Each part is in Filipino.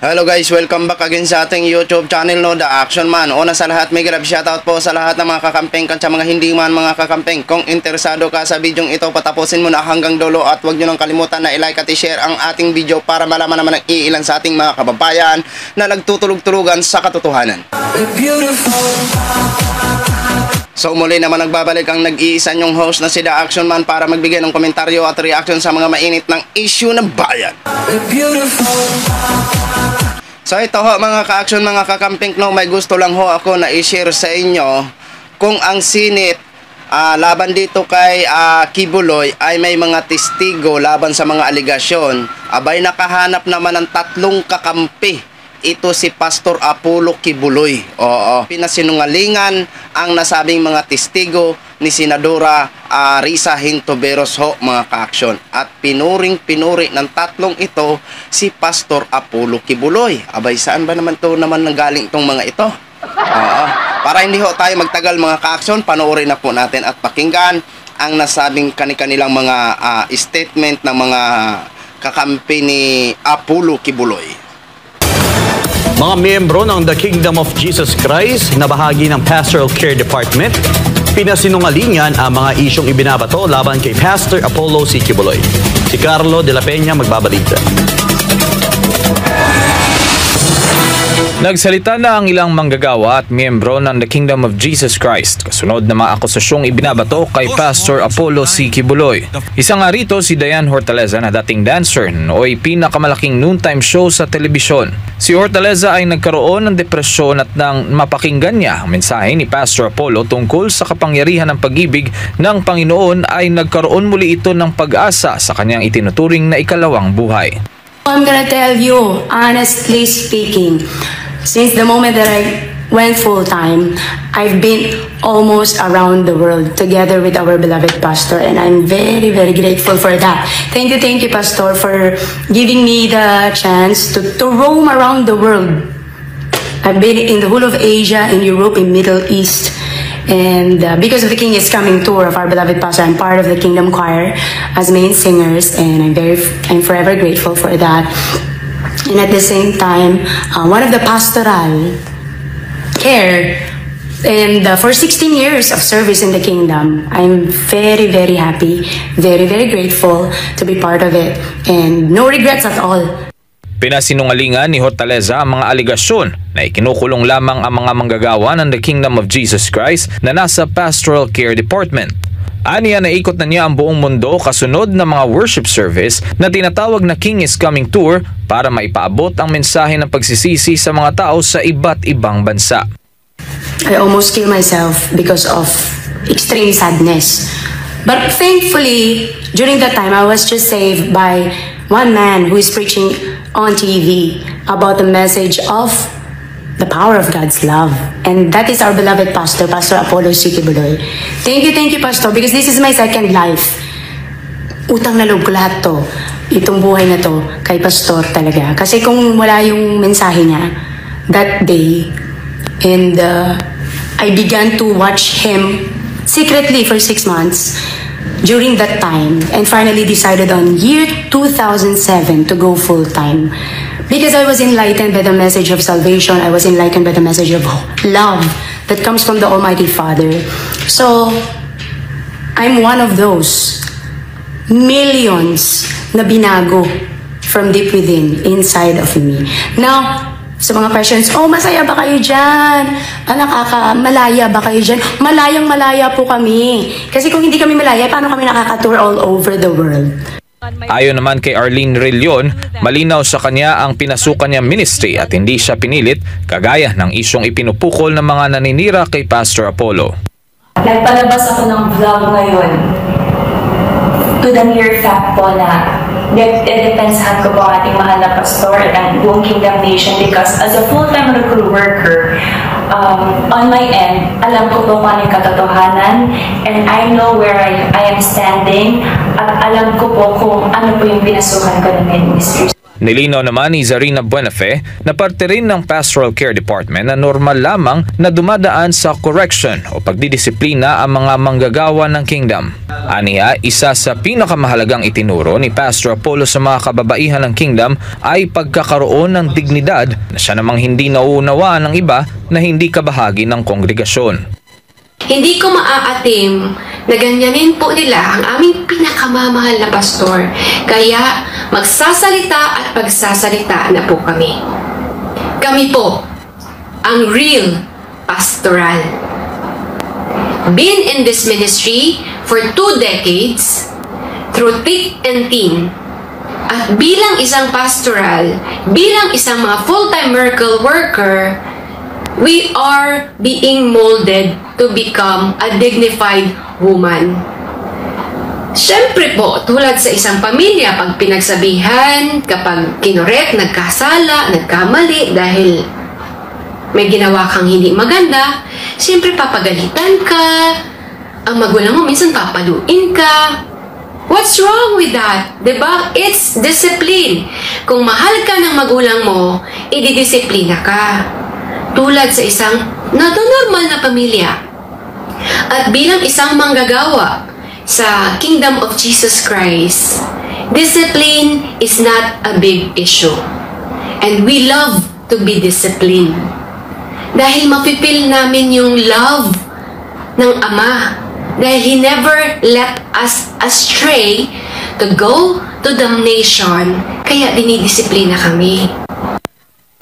Hello guys, welcome back again sa ating YouTube channel, no, The Action Man. Una sa lahat, may grab shoutout po sa lahat ng mga kakampeng at sa mga hindi man mga kakampeng. Kung interesado ka sa video ito, patapusin mo na hanggang dulo at huwag nyo nang kalimutan na i-like at i-share ang ating video para malaman naman ng iilan sa ating mga kababayan na nagtutulog-tulugan sa katotohanan. So muli naman nagbabalik ang nag-iisa nyong host na si The Action Man para magbigay ng komentaryo at reaction sa mga mainit ng issue ng bayan. So ito ho mga ka-action, mga kakamping, no, may gusto lang ho ako na i-share sa inyo kung ang sinit laban dito kay Kibuloy ay may mga testigo laban sa mga aligasyon. Abay nakahanap naman ng 3 kakampi. Ito si Pastor Apollo Kibuloy. Oo, pinasinungalingan ang nasabing mga testigo ni Senadora Risa Hintoberos ho mga ka-action. At pinuring-pinuri ng 3 ito si Pastor Apollo Kibuloy. Abay saan ba naman to naman nanggaling itong mga ito? Oo, para hindi ho tayo magtagal mga ka-action, panoorin na po natin at pakinggan ang nasabing kanilang mga statement ng mga kakampi ni Apollo Kibuloy. Mga miyembro ng The Kingdom of Jesus Christ na bahagi ng Pastoral Care Department, pinasinungalingan ang mga isyong ibinabato laban kay Pastor Apollo C. Kibuloy. Si Carlo de la Peña magbabalita. Nagsalita na ang ilang manggagawa at miyembro ng The Kingdom of Jesus Christ kasunod ng mga akusasyong ibinabato kay Pastor Apollo C. Kibuloy. Isa nga rito si Diane Hortaleza na dating dancer nooy pinakamalaking noontime show sa telebisyon. Si Hortaleza ay nagkaroon ng depresyon at nang mapakinggan niya ang mensahe ni Pastor Apollo tungkol sa kapangyarihan ng pag-ibig ng Panginoon ay nagkaroon muli ito ng pag-asa sa kanyang itinuturing na ikalawang buhay. I'm gonna tell you, honestly speaking, since the moment that I went full-time, I've been almost around the world together with our beloved pastor, and I'm very, very grateful for that. Thank you, Pastor, for giving me the chance to roam around the world. I've been in the whole of Asia, in Europe, in Middle East, and because of the King is Coming tour of our beloved pastor, I'm part of the Kingdom Choir as main singers, and I'm forever grateful for that. And at the same time, one of the pastoral care, and for 16 years of service in the kingdom, I'm very, very happy, very, very grateful to be part of it, and no regrets at all. Pinasinungalingan ni Hortaleza ang mga aligasyon na ikinukulong lamang ang mga manggagawa ng The Kingdom of Jesus Christ na nasa Pastoral Care Department. Aniya, naikot na niya ang buong mundo kasunod ng mga worship service na tinatawag na King is Coming Tour para maipaabot ang mensahe ng pagsisisi sa mga tao sa iba't ibang bansa. I almost killed myself because of extreme sadness. But thankfully, during that time, I was just saved by one man who is preaching on TV about the message of the power of God's love. And that is our beloved pastor, Pastor Apollo C. Kibuloy. Thank you, Pastor, because this is my second life. Utang na loob ko lahat to, itong buhay na to, kay Pastor talaga. Kasi kung wala yung mensahe niya that day, and I began to watch him secretly for 6 months during that time, and finally decided on year 2007 to go full-time. Because I was enlightened by the message of salvation, I was enlightened by the message of love that comes from the Almighty Father. So, I'm one of those millions na binago from deep within, inside of me. Now, sa mga questions, masaya ba kayo dyan? Malaya ba kayo dyan? Malayang-malaya po kami. Kasi kung hindi kami malaya, paano kami nakaka-tour all over the world? Ayon naman kay Arlene Rillion, malinaw sa kanya ang pinasukan niya ministry at hindi siya pinilit kagaya ng isyong ipinupukol ng mga naninira kay Pastor Apollo. Nagpalabas ako ng vlog ngayon to the mere fact po na depensahan ko po ang ating mahal na pastor at buong Kingdom Nation because as a full-time recruit worker, on my end, alam ko po kung ano yung katotohanan and I know where I am standing at alam ko po kung ano po yung pinasukan ko ng ministry. Nilinaw naman ni Zarina Buenafe na parte rin ng Pastoral Care Department na normal lamang na dumadaan sa correction o pagdidisiplina ang mga manggagawa ng kingdom. Aniya, isa sa pinakamahalagang itinuro ni Pastor Apollo sa mga kababaihan ng kingdom ay pagkakaroon ng dignidad na siya namang hindi nauunawaan ng iba na hindi kabahagi ng kongregasyon. Hindi ko maaatim na ganyanin po nila ang aming pinakamamahal na pastor. Kaya magsasalita at pagsasalita na po kami. Kami po ang real pastoral. Been in this ministry for 2 decades, through thick and thin. At bilang isang pastoral, bilang isang mga full-time miracle worker, we are being molded to become a dignified woman. Siyempre po, tulad sa isang pamilya, pag pinagsabihan, kapag kinorek, nagkasala, nagkamali dahil may ginawa kang hindi maganda, siyempre papagalitan ka, ang magulang mo minsan papaluin ka. What's wrong with that? Diba? It's discipline. Kung mahal ka ng magulang mo, ididisiplina ka. Tulad sa isang normal na pamilya. At bilang isang manggagawa sa Kingdom of Jesus Christ, discipline is not a big issue. And we love to be disciplined. Dahil mapipil namin yung love ng Ama. Dahil He never let us astray to go to damnation. Kaya dinidisiplina kami.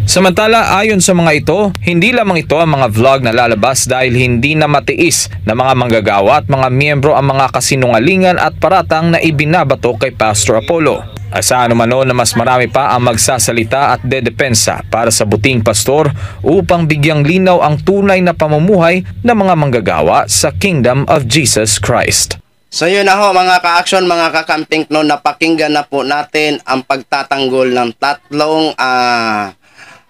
Samantala, ayon sa mga ito, hindi lamang ito ang mga vlog na lalabas dahil hindi na matiis na mga manggagawa at mga miyembro ang mga kasinungalingan at paratang na ibinabato kay Pastor Apollo. Asahan umano na mas marami pa ang magsasalita at dedepensa para sa buting pastor upang bigyang linaw ang tunay na pamumuhay ng mga manggagawa sa Kingdom of Jesus Christ. So yun na ho mga ka-action, mga kakamping, no, napakinggan na po natin ang pagtatanggol ng tatlong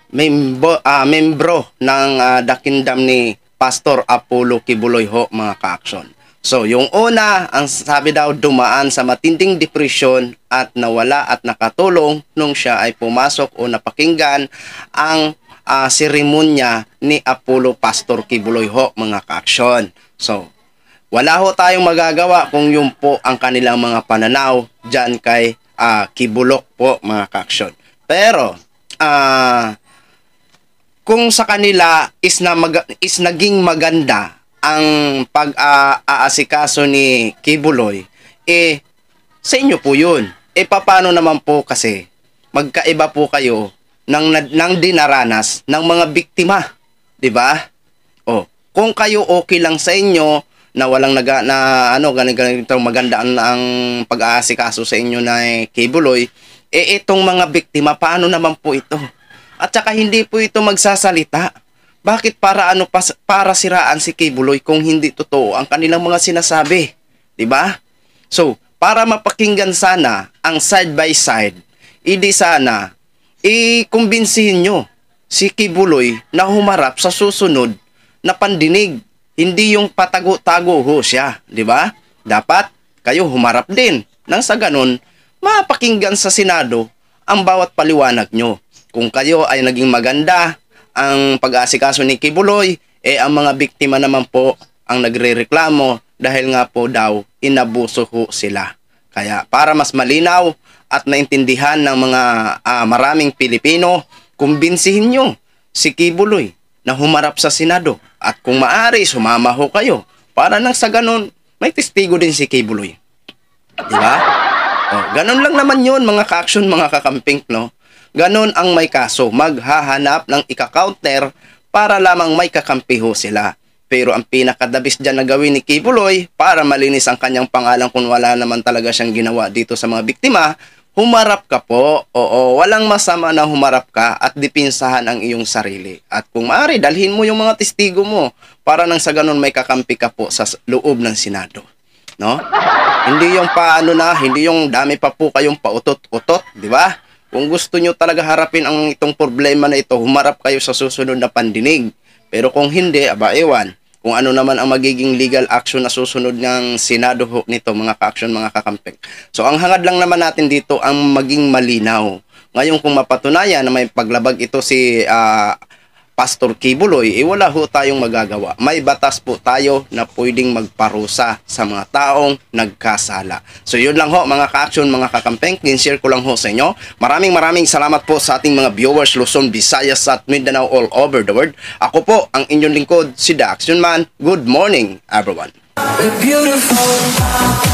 membro ng The Kingdom ni Pastor Apollo Quiboloy ho mga ka-action. So yung una, ang sabi daw dumaan sa matinding depression at nawala at nakatulong nung siya ay pumasok o napakinggan ang seremonya ni Apollo Pastor Quiboloy ho mga ka-action. So wala ho tayong magagawa kung yun po ang kanilang mga pananaw dyan kay Quiboloy po mga ka-action. Pero kung sa kanila is naging maganda ang pag-aasikaso ni Quiboloy, sa inyo po yun. Paano naman po kasi magkaiba po kayo ng dinaranas ng mga biktima, di ba? Kung kayo okay lang sa inyo na walang ganito maganda ang pag-aasikaso sa inyo na Quiboloy, itong mga biktima paano naman po ito? At saka hindi po ito magsasalita. Bakit para siraan si Quiboloy kung hindi totoo ang kanilang mga sinasabi? 'Di ba? So, para mapakinggan sana ang side by side, hindi sana kumbinsihin nyo si Quiboloy na humarap sa susunod na pandinig. Hindi yung patago-tago ho siya, 'di ba? Dapat kayo humarap din. Nang sa ganun, mapakinggan sa Senado ang bawat paliwanag nyo. Kung kayo ay naging maganda ang pag-aasikaso ni Quiboloy, ang mga biktima naman po ang nagrereklamo dahil nga po daw inabuso ho sila. Kaya para mas malinaw at naintindihan ng mga maraming Pilipino, kumbinsihin nyo si Quiboloy na humarap sa Senado. At kung maaari, sumama ho kayo para nang sa ganun, may testigo din si Quiboloy. Diba? Ganun lang naman yun mga ka-action, mga kakamping, no? Ganon ang may kaso, maghahanap ng ika-counter para lamang may kakampi ho sila. Pero ang pinakadabis dyan na gawin ni Quiboloy para malinis ang kanyang pangalan kung wala naman talaga siyang ginawa dito sa mga biktima, humarap ka po. Oo, walang masama na humarap ka at dipinsahan ang iyong sarili. At kung maaari, dalhin mo yung mga testigo mo para nang sa ganon may kakampi ka po sa loob ng Senado. No? Hindi yung hindi yung dami pa po kayong pautot-utot, di ba? Kung gusto nyo talaga harapin ang itong problema na ito, humarap kayo sa susunod na pandinig. Pero kung hindi, ewan, kung ano naman ang magiging legal action na susunod ng Senado nito, mga ka-action, mga kakamping. So, ang hangad lang naman natin dito ang maging malinaw. Ngayon kung mapatunayan na may paglabag ito si Pastor Kibuloy, wala ho tayong magagawa. May batas po tayo na pwedeng magparusa sa mga taong nagkasala. So yun lang ho mga ka-action, mga kakampeng, share ko lang ho sa inyo. Maraming salamat po sa ating mga viewers Luzon, Visayas at Mindanao all over the world. Ako po ang inyong lingkod, si The Action Man. Good morning everyone. Beautiful.